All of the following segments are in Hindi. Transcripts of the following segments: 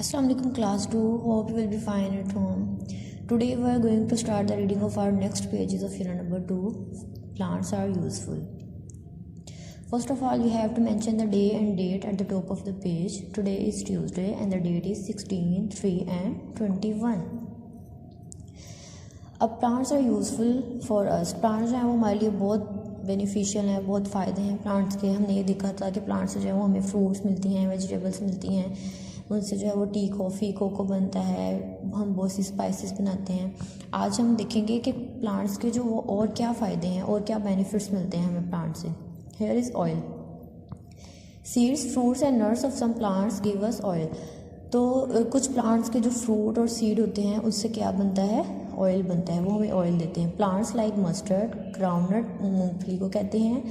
Assalamualaikum class 2. Hope you will be fine at home. Today we are going to start the reading of our next pages of unit number 2. Plants are useful. First of all, we have to mention the day and date at the top of the page. Today is Tuesday and the date is 16, 3 and 21. अब plants are useful for us. Plants जो हैं वो हमारे लिए बहुत बेनिफिशियल हैं, बहुत फ़ायदे हैं प्लांट्स के. हमने ये देखा था कि प्लांट्स से जो है वो हमें फ्रूट्स मिलती हैं, वेजिटेबल्स मिलती हैं, उनसे जो है वो टी, कॉफ़ी, कोको बनता है, हम बहुत सी स्पाइसेस बनाते हैं. आज हम देखेंगे कि प्लांट्स के जो वो और क्या फ़ायदे हैं और क्या बेनिफिट्स मिलते हैं हमें प्लांट से. Here is oil. Seeds, fruits and nuts of some plants give us oil. तो कुछ प्लांट्स के जो फ्रूट और सीड होते हैं उससे क्या बनता है, ऑयल बनता है, वो हमें ऑयल देते हैं. प्लांट्स लाइक मस्टर्ड, ग्राउंडनट मूंगफली को कहते हैं,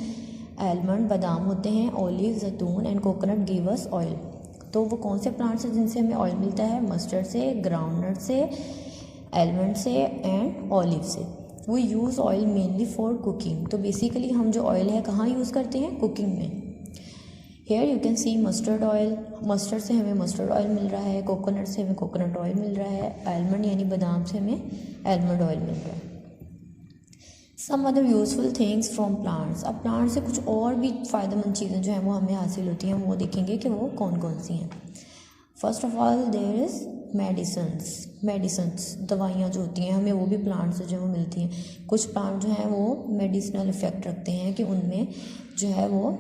आलमंड बादाम होते हैं, ऑलिव जैतून and coconut give us oil. तो वो कौन से प्लांट्स हैं जिनसे हमें ऑयल मिलता है? मस्टर्ड से, ग्राउंडनट से, आलमंड से एंड ऑलिव से. We use oil mainly for cooking. तो बेसिकली हम जो ऑयल है कहाँ यूज़ करते हैं? कुकिंग में. Here you can see mustard oil. Mustard से हमें मस्टर्ड ऑयल मिल रहा है, कोकोनट से हमें कोकोनट ऑयल मिल रहा है, आलमंड यानी बादाम से हमें आलमंड ऑयल मिल रहा है. Some other useful things from plants. अब प्लांट से कुछ और भी फ़ायदेमंद चीज़ें जो हैं वो हमें हासिल होती हैं, वो देखेंगे कि वो कौन कौन सी हैं. First of all there is medicines. दवाइयाँ जो होती हैं हमें वो भी प्लांट से जो है वो मिलती हैं. कुछ प्लांट जो हैं वो मेडिसिनल इफ़ेक्ट रखते हैं कि उनमें जो है वो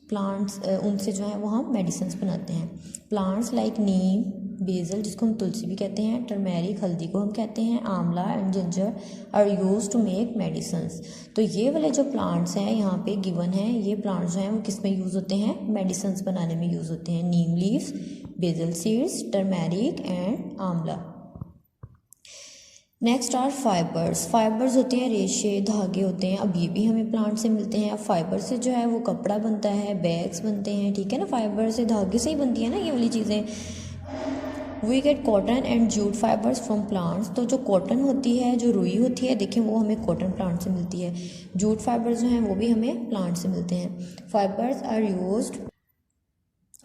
प्लांट्स उनसे जो है वो हम मेडिसिन बनाते हैं. प्लांट्स लाइक नीम, बेसल जिसको हम तुलसी भी कहते हैं, टर्मेरिक हल्दी को हम कहते हैं, amla and ginger are use to make medicines. तो ये वाले जो प्लांट्स हैं यहाँ पे गिवन हैं, ये प्लांट्स जो हैं वो किस में यूज़ होते हैं? मेडिसिन्स बनाने में यूज़ होते हैं. Neem leaves, basil seeds, turmeric and amla. Next are fibres. Fibres होते हैं रेशे, धागे होते हैं. अब ये भी हमें प्लांट से मिलते हैं. अब फाइबर से जो है वो कपड़ा बनता है, बैग्स बनते हैं, ठीक है ना. फाइबर से, धागे से ही बनती है ना ये वाली चीज़ें. We get cotton and jute fibres from plants. तो जो कॉटन होती है, जो रुई होती है, देखें वो हमें कॉटन प्लांट से मिलती है. जूट फाइबर्स जो हैं वो भी हमें प्लांट से मिलते हैं. Fibres are used.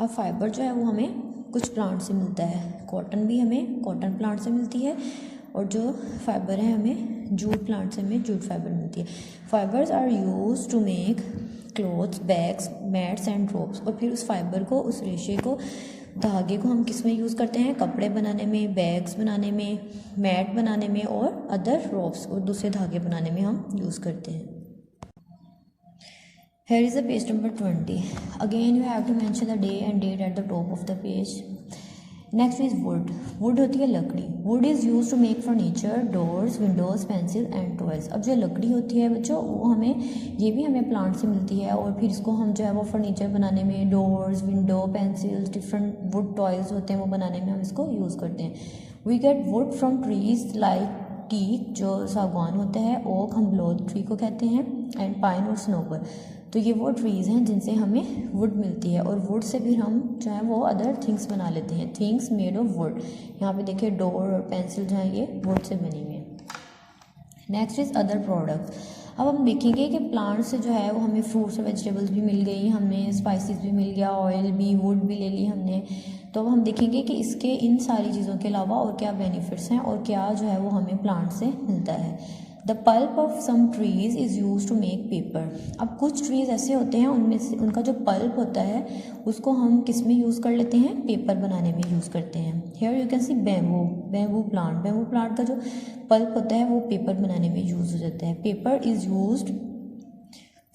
अब फाइबर जो है वो हमें कुछ प्लांट से मिलता है. कॉटन भी हमें कॉटन प्लांट से मिलती है और जो फाइबर है हमें जूट प्लांट से हमें जूट फाइबर मिलती है. Fibres are use to make clothes, bags, mats and ropes. और फिर उस फाइबर को, उस रेशे को, धागे को हम किस में यूज़ करते हैं? कपड़े बनाने में, बैग्स बनाने में, मैट बनाने में और अदर रोप्स और दूसरे धागे बनाने में हम यूज़ करते हैं. Here is the page number 20. Again you have to mention the day and date at the top of the page. Next is wood. Wood होती है लकड़ी. Wood is used to make furniture, doors, windows, pencil and toys. अब जो लकड़ी होती है बच्चों वो हमें, ये भी हमें प्लांट से मिलती है और फिर इसको हम जो है वो फर्नीचर बनाने में, doors, window, pencils, different wood toys होते हैं वो बनाने में हम इसको यूज़ करते हैं. We get wood from trees like teak जो सागवान होता है, ओक हम ब्लोथ ट्री को कहते हैं, एंड पाइन और स्नोबर. तो ये वो ट्रीज़ हैं जिनसे हमें वुड मिलती है और वुड से भी हम जो है वो अदर थिंग्स बना लेते हैं. Things made of would. यहाँ पे देखिए डोर और पेंसिल जो है ये वुड से बनी हुई है. Next is other products. अब हम देखेंगे कि प्लांट से जो है वो हमें फ्रूट्स और वेजिटेबल्स भी मिल गई, हमें स्पाइसेस भी मिल गया, ऑयल भी, वुड भी ले ली हमने. तो अब हम देखेंगे कि इसके इन सारी चीज़ों के अलावा और क्या बेनिफिट्स हैं और क्या जो है वो हमें प्लांट से मिलता है. The pulp of some trees is use to make paper. अब कुछ ट्रीज़ ऐसे होते हैं उनमें से उनका जो पल्प होता है उसको हम किस में यूज़ कर लेते हैं? पेपर बनाने में यूज़ करते हैं. Here you can see bamboo plant. Bamboo plant का जो पल्प होता है वो पेपर बनाने में यूज़ हो जाता है. Paper is used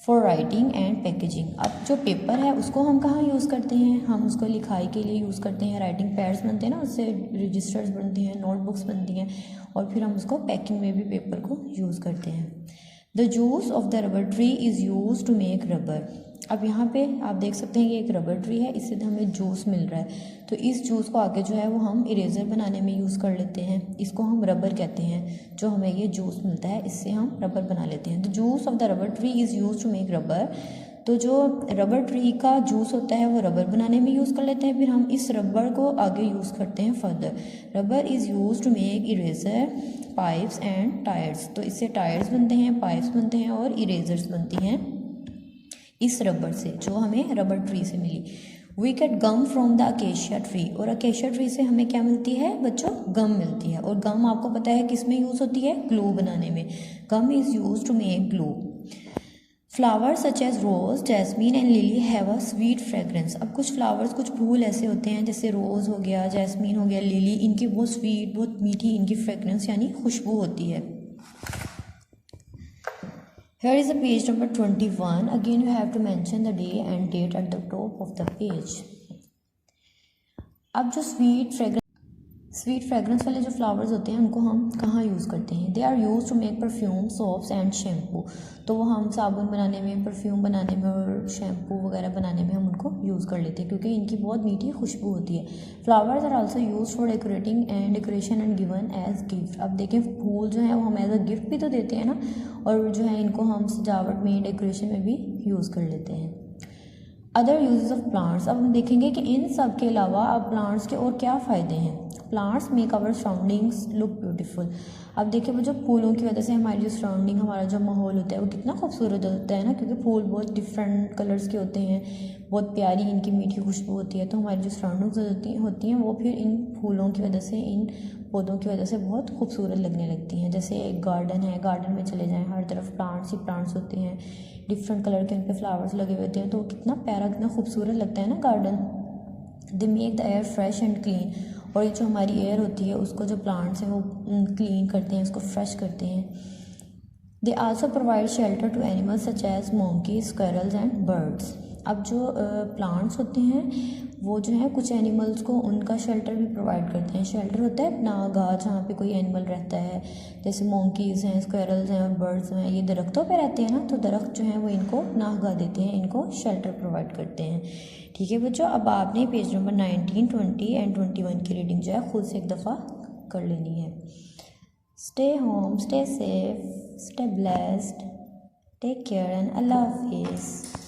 for writing and packaging. अब जो पेपर है उसको हम कहाँ यूज़ करते हैं? हम उसको लिखाई के लिए यूज़ करते हैं. राइटिंग पैड्स बनते हैं ना, उससे रजिस्टर्स बनती हैं, नोटबुक्स बनती हैं और फिर हम उसको पैकिंग में भी पेपर को यूज़ करते हैं. The juice of the rubber tree is use to make rubber. अब यहाँ पे आप देख सकते हैं कि एक रबर ट्री है, इससे हमें जूस मिल रहा है. तो इस जूस को आगे जो है वो हम इरेज़र बनाने में यूज़ कर लेते हैं. इसको हम रबर कहते हैं. जो हमें ये जूस मिलता है इससे हम रबर बना लेते हैं. The juice of the rubber tree is use to make rubber. तो जो रबर ट्री का जूस होता है वो रबर बनाने में यूज़ कर लेते हैं. फिर हम इस रबर को आगे यूज़ करते हैं further. Rubber is use to make eraser, pipes and tyres. तो इससे टायर्स बनते हैं, पाइप्स बनते हैं और इरेज़र्स बनती हैं इस रबर से जो हमें रबर ट्री से मिली. We get gum from the acacia tree, और अकेशिया ट्री से हमें क्या मिलती है बच्चों, गम मिलती है। और गम आपको पता है किस में यूज़ होती है, ग्लू बनाने में। Gum is use to make glue. Flowers such as rose, jasmine and lily have a sweet fragrance. अब कुछ फ्लावर्स, कुछ फूल ऐसे होते हैं जैसे रोज़ हो गया, जैस्मीन हो गया, लिली, इनकी बहुत स्वीट, बहुत मीठी इनकी फ्रेगरेंस यानी खुशबू होती है। Here is the page number 21. Again you have to mention the day and date at the top of the page. अब जो स्वीट फ्रेगरेंस वाले जो फ्लावर्स होते हैं उनको हम कहाँ यूज़ करते हैं, they are use to make perfume, soaps and shampoo. तो वो हम साबुन बनाने में, परफ्यूम बनाने में और शैम्पू वगैरह बनाने में हम उनको यूज़ कर लेते हैं क्योंकि इनकी बहुत मीठी खुशबू होती है। Flowers are also use for decoration and given as gift. अब देखें फूल जो है वो हम एज अ गिफ्ट भी तो देते हैं ना, और जो है इनको हम सजावट में, डेकोरेशन में भी यूज़ कर लेते हैं। अदर यूजेस ऑफ प्लांट्स, अब हम देखेंगे कि इन सब के अलावा अब प्लांट्स के और क्या फ़ायदे हैं। Plants make our surroundings look beautiful. अब देखिए वो जो फूलों की वजह से हमारी जो सराउंडिंग, हमारा जो माहौल होता है वो कितना खूबसूरत होता है ना, क्योंकि फूल बहुत डिफरेंट कलर्स के होते हैं, बहुत प्यारी इनकी मीठी खुशबू होती है। तो हमारी जो सराउंडिंग्स होती हैं वो फिर इन फूलों की वजह से, इन पौधों की वजह से बहुत खूबसूरत लगने लगती हैं। जैसे एक गार्डन है, गार्डन में चले जाएँ, हर तरफ प्लांट्स ही प्लांट्स होते हैं, डिफरेंट कलर के उन पर फ्लावर्स लगे हुए होते हैं, तो कितना प्यारा, कितना खूबसूरत लगता है ना garden. They make the air fresh and clean, और ये जो हमारी एयर होती है उसको जो प्लांट्स हैं वो क्लीन करते हैं, उसको फ्रेश करते हैं। They also provide shelter to animals such as monkeys, squirrels and birds. अब जो प्लांट्स होते हैं वो जो है कुछ एनिमल्स को उनका शेल्टर भी प्रोवाइड करते हैं। शेल्टर होता है नागा, जहाँ पे कोई एनिमल रहता है, जैसे मंकीज़ हैं, स्क्वेरल्स हैं और बर्ड्स हैं, ये दरख्तों पे रहते हैं ना, तो दरख्त जो है वो इनको नागा देते हैं, इनको शेल्टर प्रोवाइड करते हैं। ठीक है बच्चों, अब आपने पेज नंबर 19, 20 एंड 21 की रीडिंग जो है खुद से एक दफ़ा कर लेनी है। Stay home, stay safe, stay blessed, take care and अल्लाह हाफिज़।